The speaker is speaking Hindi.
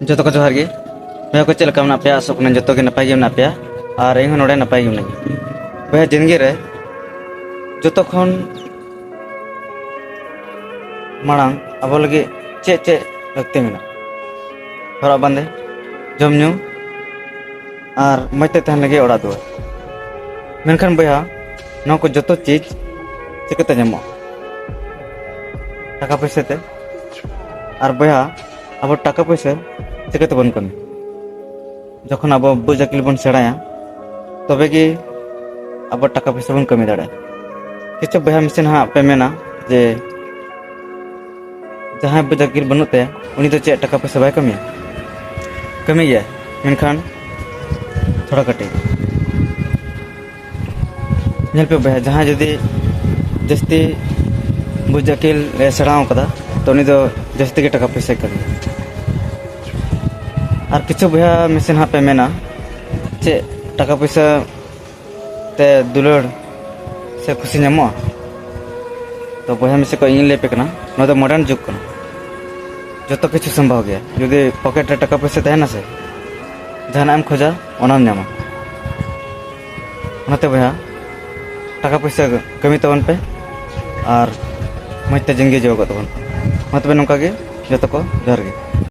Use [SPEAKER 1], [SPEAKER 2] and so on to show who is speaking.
[SPEAKER 1] जो तो जोहार गे मैं को चलका मना पे आसो कना जो के नपाय गे मना पे और इन नोडे नपाय गे मना बे जिंदगी रे जो खन मांग अब लगे चे चे लगते मेना हरा बांधे जम न्यू और मजते तहन लगे ओड़ा दुआर मेनखान बया न को जो चीज चिकते जमो टाका पैसे ते और बया अब टाका पैसे चिकते बन कमी जखन अब बुझाकिल बन सेड़ाया तबे कि अब टाका पैसा बन कमी दाड़ा किछु बया मिशन हाँ पे मेना जे जहाँ बुझाकिल बनते उनी तो चे टाका पैसा बाय कमी गया मेनखान थोड़ा कटे नेल पे बया जहाँ जदि जस्ती बुझाकिल सेड़ाव कदा तो उनी तो जस्ती के टाका पैसा कमी और किछु बया मिशन हाँ पे मेना चे टाका पैसा ते दुलड़ से खुशी नामो तो बया मिसे को इन लेपे कना न तो मॉडर्न जुग कना जो तो किछु संभव गया यदि पॉकेट रे टाका पैसा तहना से जहां एम खोजा ओनाम नामा ओनाते बया टाका पैसा कमी तबन पे और मजते जिंदगी जीव तबन मतबे नौका गे जो को जोहार गे।